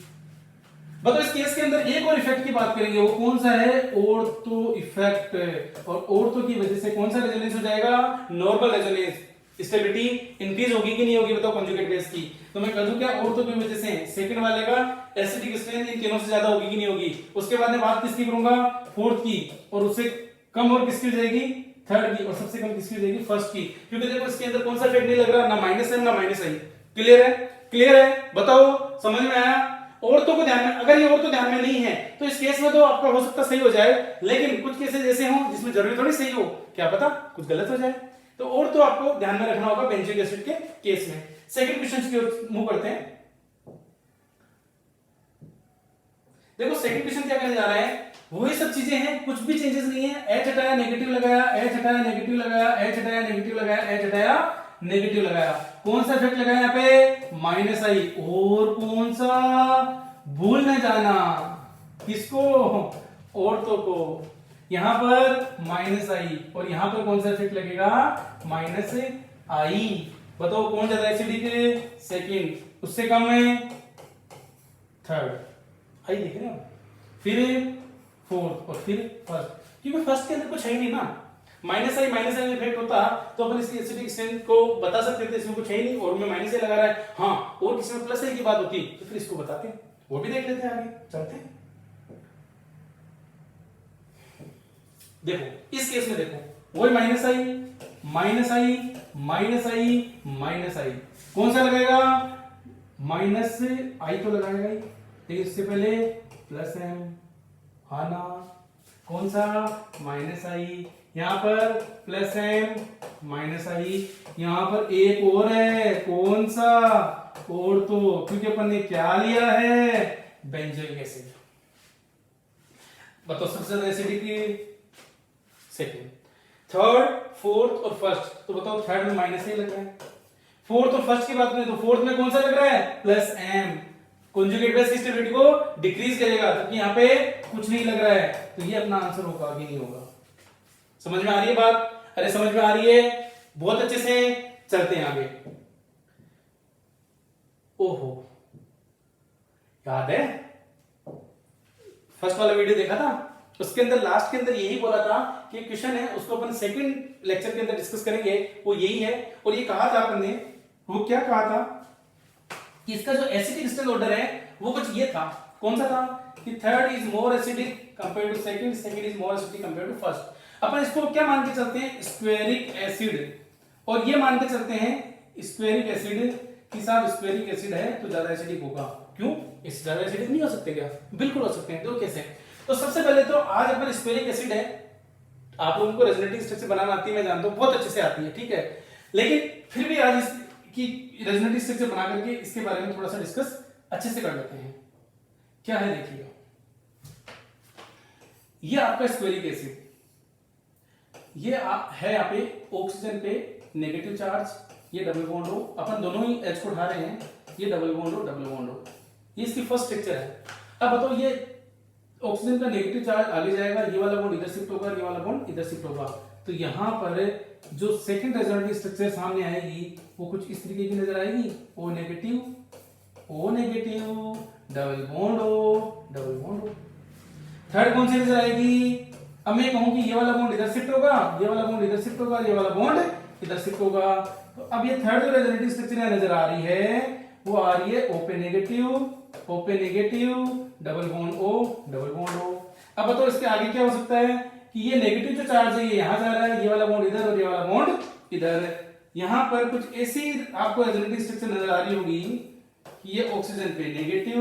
बताओ इस केस के अंदर एक और इफेक्ट की बात करेंगे, वो कौन सा है, ऑर्थो इफेक्ट। और ऑर्थो की वजह से कौन सा रेजोनेंस हो जाएगा, नॉर्मल रेजोनेंस। स्टेबिलिटी इंक्रीज होगी कि नहीं होगी, बताओ कंजुगेट बेस की। तो मैं कह दूं क्या, ऑर्थो की वजह से सेकंड वाले का एसिडिक स्ट्रेंथ इन तीनों से ज्यादा होगी कि नहीं होगी। उसके बाद में बात किसकी करूंगा, फोर्थ की, और उससे कम और किसकी हो जाएगी, थर्ड की, और सबसे कम किसकी हो जाएगी, फर्स्ट की। क्योंकि देखो इसके अंदर कौन सा इफेक्ट नहीं लग रहा, ना माइनस एम ना माइनस आई। क्लियर है, क्लियर है, बताओ समझ में आया। औरतों को ध्यान में, अगर ये औरतों ध्यान में नहीं है तो इस केस में तो आपका हो सकता सही हो जाए, लेकिन कुछ केसेस ऐसे हों जिसमें जरूरी थोड़ी सही हो, क्या पता कुछ गलत हो जाए। तो और तो आपको ध्यान में रखना होगा बेंजोइक एसिड के केस में। सेकंड क्वेश्चन की ओर मूव करते हैं। देखो सेकंड क्वेश्चन क्या करने जा रहा है, वही सब चीजें हैं, कुछ भी चेंजेस नहीं है। एच हटाया नेगेटिव लगाया, एच हटाया नेगेटिव लगाया, एच हटाया नेगेटिव लगाया, एच हटाया नेगेटिव लगाया। कौन सा इफेक्ट लगाया यहाँ पे, माइनस आई। और कौन सा, भूल न जाना किसको, औरतों को। यहां पर माइनस आई, और यहां पर कौन सा इफेक्ट लगेगा, माइनस आई। बताओ कौन ज्यादा एसिडिक है, सेकंड, उससे कम है थर्ड। आई देख रहे हो, फिर फोर्थ और फिर फर्स्ट। क्योंकि फर्स्ट के अंदर कुछ है ही नहीं ना, माइनस आई इफेक्ट होता तो अपन इसकी एसिडिक स्ट्रेंथ को बता सकते थे, इसमें कुछ है ही नहीं, और मैं माइनस आई लगा रहा है। हाँ, और किसी में प्लस आई की बात होती तो फिर इसको बताते, वो भी देख लेते हैं, आगे चलते हैं। देखो इस केस में देखो, वही माइनस आई माइनस आई माइनस आई माइनस आई, कौन सा लगेगा, माइनस आई तो लगाएगा ही, लेकिन इससे पहले प्लस एम, हाँ ना, कौन सा, माइनस आई, यहां पर प्लस एम माइनस आई, यहां पर एक और है, कौन सा, और तो क्योंकि अपन ने क्या लिया है, बेंजोइक एसिड। बताओ सबसे ज्यादा एसिडिक सेकंड, थर्ड, फोर्थ और फर्स्ट। तो बताओ थर्ड में माइनस ही लग रहा है। फोर्थ और फर्स्ट की बात करें तो फोर्थ में कौन सा लग रहा है, प्लस एम। कंजुगेट बेस की स्टेबिलिटी को डिक्रीज करेगा, क्योंकि यहाँ पे कुछ नहीं लग रहा है, तो ये अपना आंसर होगा, आगे नहीं होगा। समझ में आ रही है बात, अरे समझ में आ रही है, बहुत अच्छे से चलते हैं आगे। ओहो, याद है फर्स्ट वाला वीडियो देखा था, उसके अंदर लास्ट के अंदर यही बोला था कि क्वेश्चन है, उसको अपन सेकंड लेक्चर के अंदर डिस्कस करेंगे, वो यही है। और ये कहा था अपन ने, वो क्या कहा था कि इसका जो एसिडिक स्ट्रेंथ ऑर्डर है वो कुछ ये था, कौन सा था, कि third is more acidic compare to second, second is more acidic compare to first. अपन इसको क्या मान के चलते हैं, स्क्वेरिक एसिड, और ये मान के चलते हैं स्क्वेरिक एसिड कि साहब स्क्वेरिक एसिड है तो ज्यादा एसिडिक होगा। क्यों, इससे ज्यादा एसिडिक नहीं हो सकते क्या, बिल्कुल हो सकते हैं। देखो कैसे, तो सबसे पहले तो आज अपन स्क्वेरिक एसिड है, आप लोगों को रेजोनेटिव स्ट्रक्चर बनाना आती है, मैं जानता हूं बहुत अच्छे से आती है, ठीक है, लेकिन फिर भी आज इसकी रेजोनेटिव स्ट्रक्चर बना करके इसके बारे में थोड़ा सा डिस्कस अच्छे से कर लेते हैं। क्या है देखिएगा, ये आपका स्क्वेरिक एसिड, ये है यहाँ पे ऑक्सीजन पे नेगेटिव चार्ज, ये डबल बॉन्ड हो, अपन दोनों ही एच को उठा रहे हैं, ये डबल बॉन्ड हो डबल बॉन्ड हो, ये इसकी फर्स्ट स्ट्रक्चर है। अब बताओ ये ऑक्सीजन का नेगेटिव चार्ज आगे जाएगा, ये वाला बॉन्ड इधर शिफ्ट होगा, ये वाला बॉन्ड इधर शिफ्ट होगा, तो यहां पर जो सेकंड रेजोनेटिव स्ट्रक्चर सामने आएगी वो कुछ इस तरीके की नजर आएगी, ओ नेगेटिव डबल बॉन्ड हो। थर्ड कौन सी नजर आएगी, अब मैं कहूं कि ये वाला बॉन्ड इधर शिफ्ट होगा, ये वाला बॉन्ड इधर शिफ्ट होगा, ये वाला बॉन्ड इधर शिफ्ट होगा, तो अब ये थर्ड जो रेजोनेटिव स्ट्रक्चर नजर आ रही है वो आ रही है open negative double bond O. अब बताओ इसके आगे क्या हो सकता है कि ये नेगेटिव जो चार्ज है ये यहां जा रहा है, ये वाला बॉन्ड इधर और ये वाला बॉन्ड इधर, यहां पर कुछ ऐसी आपको रेजोनेटिव स्ट्रक्चर नजर आ रही होगी कि ये ऑक्सीजन पे नेगेटिव,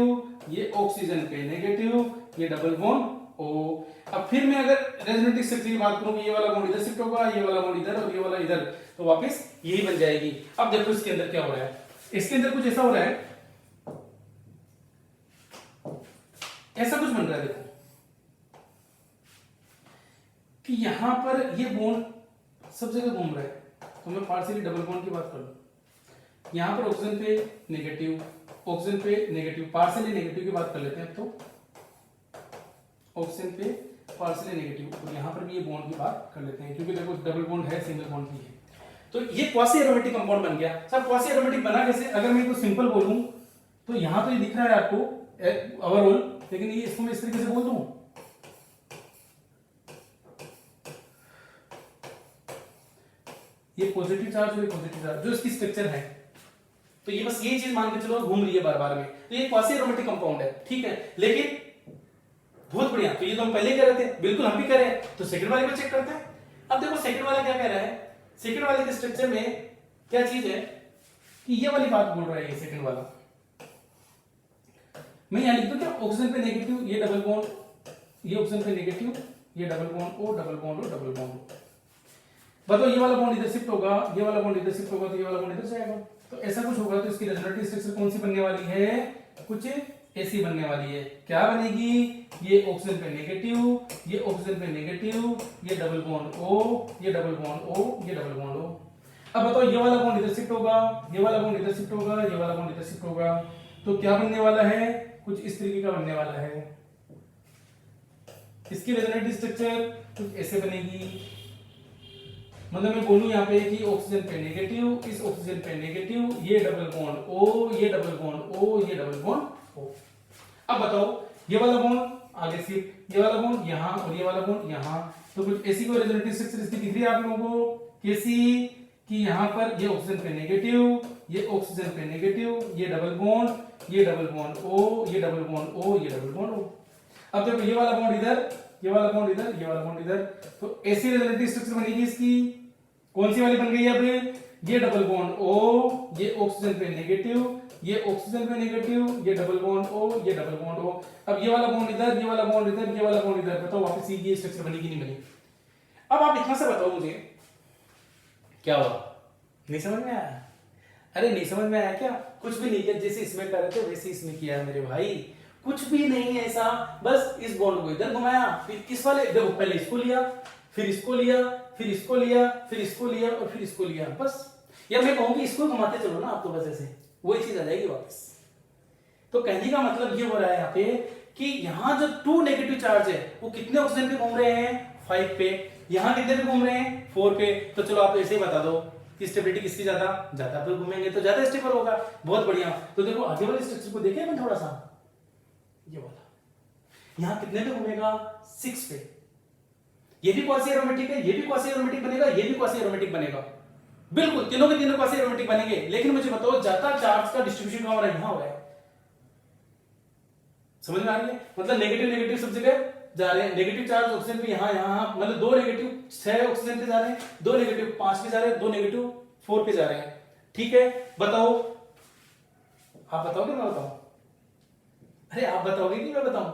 ये ऑक्सीजन पे नेगेटिव, ये डबल बॉन्ड ओ। अब फिर मैं अगर रेजोनेटिव स्ट्रक्चर की बात करूं, ये वाला बॉन्ड इधर शिफ्ट होगा, ये वाला बॉन्ड इधर और ये वाला इधर, तो वापस यही बन जाएगी। अब देखो इसके अंदर क्या हो रहा है, इसके अंदर कुछ ऐसा हो रहा है, ऐसा कुछ बन रहा है, देखो कि यहां पर ये बॉन्ड सब जगह घूम रहा है, तो मैं पार्शियली डबल बॉन्ड की बात करूं, यहां पर ऑक्सीजन पे नेगेटिव, पार्शियली नेगेटिव की बात कर लेते हैं। अब तो ऑक्सीजन पे पार्शियली नेगेटिव, तो यहाँ पर भी ये बॉन्ड की बात कर लेते हैं, क्योंकि देखो डबल बॉन्ड है, सिंगल बॉन्ड भी है। तो ये क्वासी एरोमेटिक कंपाउंड बन गया। सर क्वासी एरोमेटिक बना कैसे? अगर मैं इसको सिंपल बोलूं तो यहाँ तो ये दिख रहा है आपको ओवरऑल, लेकिन ये इसको मैं इस तरीके से बोल दूं, ये पॉजिटिव चार्ज और ये पॉजिटिव चार्ज जो इसकी स्ट्रक्चर है, तो ये बस ये चीज मान के चलो घूम रही है बार बार में, तो ये क्वासी एरोमेटिक कंपाउंड है, ठीक है। लेकिन बहुत बढ़िया, तो ये तो हम पहले कह रहे थे, बिल्कुल हम भी कह रहे हैं, तो सेकंड वाले को चेक करते हैं। अब देखो सेकंड वाला क्या कह रहा है, सेकंड वाले के स्ट्रक्चर में क्या चीज है कि ये वाली बात बोल रहा है ये सेकंड वाला, मैं यहां लिख दूं क्या, ऑक्सीजन पे नेगेटिव, ये डबल बॉन्ड, ये ऑक्सीजन पे नेगेटिव, ये double bond O, double bond O, double bond. बताओ ये वाला बॉन्ड इधर शिफ्ट होगा, ये वाला बॉन्ड इधर शिफ्ट होगा, तो ये वाला बॉन्ड इधर जाएगा, तो ऐसा कुछ होगा। तो इसकी रेजोनेटिव स्ट्रक्चर कौन सी बनने वाली है, कुछ ऐसी बनने वाली है। क्या बनेगी, ये ऑक्सीजन पे नेगेटिव, ये ऑक्सीजन पे नेगेटिव, ये डबल बॉन्ड ओ, ये डबल बॉन्ड ओ, ये डबल बॉन्ड ओ। अब बताओ ये वाला बॉन्ड इधर शिफ्ट होगा, ये वाला बॉन्ड इधर शिफ्ट होगा, ये वाला बॉन्ड इधर शिफ्ट होगा, तो क्या बनने वाला है, कुछ इस तरीके का बनने वाला है। इसकी रेजोनेटिव स्ट्रक्चर कुछ ऐसे बनेगी, मतलब मैं बोलूं यहाँ पे कि ऑक्सीजन पे नेगेटिव, इस ऑक्सीजन पे नेगेटिव, ये डबल बॉन्ड ओ, ये डबल बॉन्ड ओ, ये डबल बॉन्ड ओ। अब बताओ ये वाला बॉन्ड आगे शिफ्ट, ये वाला बॉन्ड यहाँ और ये वाला बॉन्ड यहाँ, तो कुछ ऐसी कोई रेजोनेटिव स्ट्रक्चर इसकी दिख रही है आप लोगों को, कैसी कि यहाँ पर ये ऑक्सीजन पे नेगेटिव, ये ऑक्सीजन पे नेगेटिव, ये डबल बॉन्ड, ये डबल बॉन्ड ओ, ये डबल बॉन्ड ओ, ये डबल बॉन्ड ओ। अब देखो ये वाला बॉन्ड इधर, ये वाला बॉन्ड इधर, ये वाला बॉन्ड इधर, तो ऐसी रेजोनेटिव स्ट्रक्चर बनेगी इसकी। कौन सी वाली बन गई है अब, ये डबल बॉन्ड ओ, ये ऑक्सीजन पे नेगेटिव, ये ऑक्सीजन पे नेगेटिव, ये डबल बॉन्ड ओ, ये डबल बॉन्ड ओ। अब ये वाला बॉन्ड इधर, ये वाला बॉन्ड इधर, ये वाला बॉन्ड इधर, बताओ वापस ये स्ट्रक्चर बनी कि नहीं बनी। अब आप इतना से बताओ मुझे क्या हुआ, नहीं समझ में आया? अरे नहीं समझ में आया क्या? कुछ भी नहीं किया, जैसे इसमें कर रहे थे वैसे इसमें किया है मेरे भाई, कुछ भी नहीं है ऐसा, बस इस बॉन्ड को इधर घुमाया, फिर किस वाले, देखो पहले इसको लिया, फिर इसको लिया, फिर इसको लिया, फिर इसको लिया और फिर इसको लिया, बस। या मैं कहूंगी इसको घुमाते चलो ना आप, तो बस ऐसे वही चीज आ जाएगी वापस। तो कहने का मतलब ये हो रहा है यहाँ पे कि यहाँ जो 2 नेगेटिव चार्ज है वो कितने ऑक्सीजन पे घूम रहे हैं, 5 पे, यहाँ कितने पे घूम रहे हैं, 4 पे। तो चलो आप ऐसे ही बता दो कि स्टेबिलिटी किसकी ज्यादा पे घूमेंगे तो ज्यादा स्टेबल होगा। बहुत बढ़िया। तो देखो आगे वाले स्ट्रक्चर को देखें मैं थोड़ा सा, ये वाला यहाँ कितने पे घूमेगा, 6 पे। ये भी क्वासी एरोमेटिक है, ये भी क्वासी एरोमेटिक बनेगा, ये भी क्वासी एरोमेटिक बनेगा, बिल्कुल तीनों के तीनों क्वासी एरोमेटिक बनेंगे। लेकिन मुझे बताओ ज्यादा चार्ज का डिस्ट्रीब्यूशन कहां हो रहा है, यहां हो रहा है। समझ में आ रही है? मतलब नेगेटिव नेगेटिव सब जगह जा रहे हैं, नेगेटिव चार्ज ऑक्सीजन पे यहाँ यहाँ, मतलब 2 नेगेटिव 6 ऑक्सीजन पे जा रहे हैं, 2 नेगेटिव 5 पे जा रहे हैं, 2 नेगेटिव 4 पे जा रहे हैं। ठीक है, बताओ, आप बताओगे मैं बताऊं? अरे आप बताओगे कि मैं बताऊं?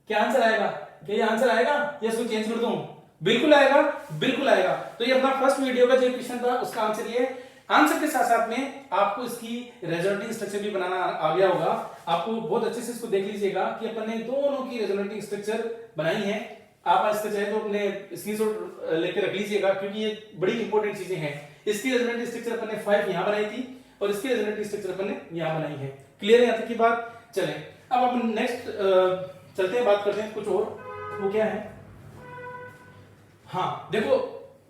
क्या आंसर आएगा? क्या ये आंसर आएगा या इसको चेंज कर दूं? बिल्कुल आएगा, बिल्कुल आएगा। तो ये अपना फर्स्ट वीडियो का जो क्वेश्चन था उसका आंसर ये है। आंसर के साथ साथ में आपको इसकी रेजोनेटिंग स्ट्रक्चर भी बनाना आ गया होगा। आपको बहुत अच्छे से इसको देख लीजिएगा कि अपन ने दोनों की रेजोनेटिंग स्ट्रक्चर बनाई है। आप इसका चाहे तो अपने स्क्रीनशॉट लेके रख लीजिएगा, क्योंकि ये बड़ी इंपॉर्टेंट चीजें हैं। इसकी रेजोनेटिंग स्ट्रक्चर अपन ने 5 यहां बनाई थी और इसकी रेजोनेटिंग स्ट्रक्चर अपन ने यहां बनाई है। क्लियर है यहाँ तक की बात? चलें अब अपन नेक्स्ट चलते हैं, बात करते हैं कुछ और। वो क्या है, हाँ देखो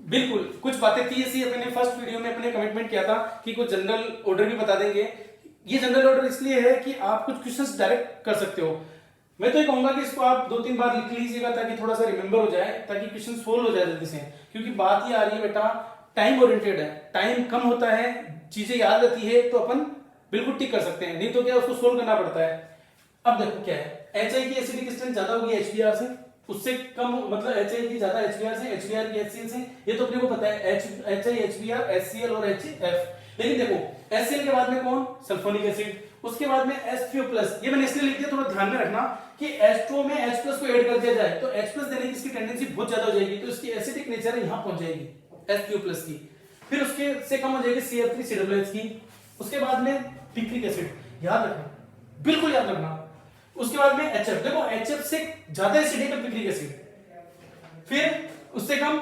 बिल्कुल कुछ बातें थी ऐसी, अपने फर्स्ट वीडियो में अपने कमिटमेंट किया था कि कुछ जनरल ऑर्डर भी बता देंगे। ये जनरल ऑर्डर इसलिए है कि आप कुछ क्वेश्चंस डायरेक्ट कर सकते हो। मैं तो ये कहूंगा कि इसको आप 2-3 बार लिख लीजिएगा ताकि थोड़ा सा रिमेंबर हो जाए, ताकि क्वेश्चन सोल्व हो जाए जल्दी से। क्योंकि बात ये आ रही है बेटा, टाइम ओरिएंटेड है, टाइम कम होता है, चीजें याद रहती है तो अपन बिल्कुल टिक कर सकते हैं, नहीं तो क्या उसको सोल्व करना पड़ता है। अब देखो क्या है, HI की एसिडिक स्ट्रेंथ ज्यादा होगी HBr से, उससे कम मतलब HI की ज्यादा HBr से, HBr की HCl से, ये तो अपने को पता है, HI, HBr, HCl और HF। लेकिन देखो HCl के बाद में कौन, सल्फोनिक एसिड, उसके बाद में H2O+। ये मैंने इसलिए लिख दिया, थोड़ा ध्यान में रखना कि H2O में H+ को ऐड कर दिया जाए तो H+ देने की इसकी टेंडेंसी बहुत ज्यादा हो जाएगी, तो इसकी एसिडिक नेचर यहां पहुंच जाएगी H2O+ की। फिर उसके से कम हो जाएगी CF3COOH की। उसके बाद में पिक्रिक एसिड, याद रखना, बिल्कुल याद रखना। उसके बाद में HF, देखो HF से ज्यादा एसिडिक है पिक्रिक एसिड, फिर उससे कम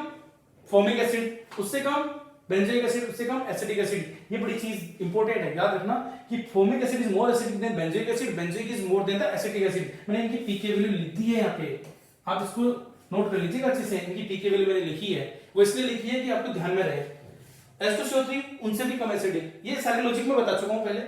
फॉर्मिक एसिड, उससे कम बेंजोइक एसिड, उससे कम एसिटिक एसिड। ये बड़ी चीज इंपॉर्टेंट है, याद रखना कि formic acid is more acidic then benzoic acid, benzoic is more than the acetic acid. मैंने इनकी पीके वैल्यू लिख दी है यहाँ पे, आप इसको नोट कर लीजिएगा अच्छे से। इनकी पीके वैल्यू मैंने लिखी है, वो इसलिए लिखी है कि आपको ध्यान में रहे। H2CO3 उनसे भी कम एसिडिक, ये सारे लॉजिक में बता चुका हूं पहले।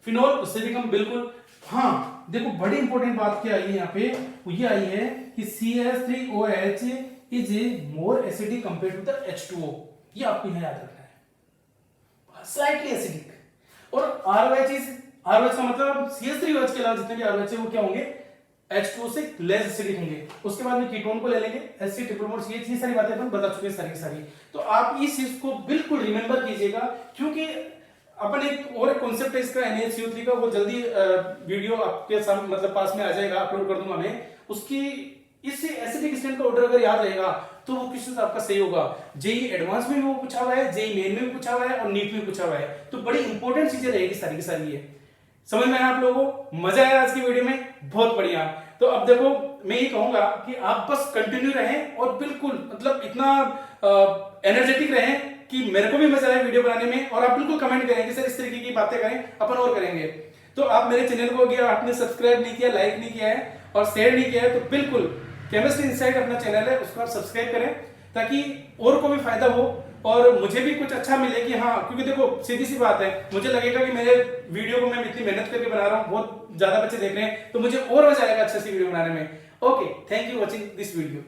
फिनोल उससे भी कम, बिल्कुल। हाँ देखो बड़ी इंपॉर्टेंट बात क्या आई है यहाँ पे, वो ये आई है कि CH3OH is more acidic compare to the H2O। ये आपको यहाँ याद रखना है, स्लाइटली एसिडिक। और RH का मतलब CH3OH के अलावा जितने भी RH है वो क्या होंगे, H2O से लेस एसिडिक होंगे। उसके बाद में कीटोन को ले लेंगे, Hc ट्रिपल बॉन्ड CH, ये सारी बातें अपन बता चुके हैं सारी की सारी। तो आप इस चीज को बिल्कुल रिमेंबर कीजिएगा, क्योंकि अपन एक और कॉन्सेप्ट है इसका NaCO3 का, वो जल्दी वीडियो आपके सामने मतलब पास में आ जाएगा, अपलोड कर दूंगा मैं उसकी। इससे एसिडिक स्टेट का ऑर्डर अगर याद रहेगा तो वो क्वेश्चन आपका सही होगा। जेई एडवांस में भी वो पूछा हुआ है, जेई मेन में भी पूछा हुआ है और नीट में पूछा हुआ है। तो बड़ी इंपॉर्टेंट चीजें रहेगी सारी की सारी। ये समझ में आया आप लोगों को, मजा आया आज की वीडियो में, बहुत बढ़िया। तो अब देखो मैं ये कहूंगा कि आप बस कंटिन्यू रहें और बिल्कुल मतलब इतना एनर्जेटिक रहें कि मेरे को भी मजा आए वीडियो बनाने में। और आप बिल्कुल कमेंट करें कि सर इस तरीके की बातें करें, अपन और करेंगे। तो आप मेरे चैनल को अगर आपने सब्सक्राइब नहीं किया, लाइक नहीं किया है और शेयर नहीं किया है, तो बिल्कुल केमिस्ट्री इनसाइड अपना चैनल है, उसको आप सब्सक्राइब करें ताकि और को भी फायदा हो और मुझे भी कुछ अच्छा मिले। कि हाँ, क्योंकि देखो सीधी सी बात है, मुझे लगेगा कि मेरे वीडियो को मैं इतनी मेहनत करके बना रहा हूँ, बहुत ज्यादा बच्चे देख रहे हैं, तो मुझे और मजा आएगा अच्छे से वीडियो बनाने में। Okay, thank you watching this video.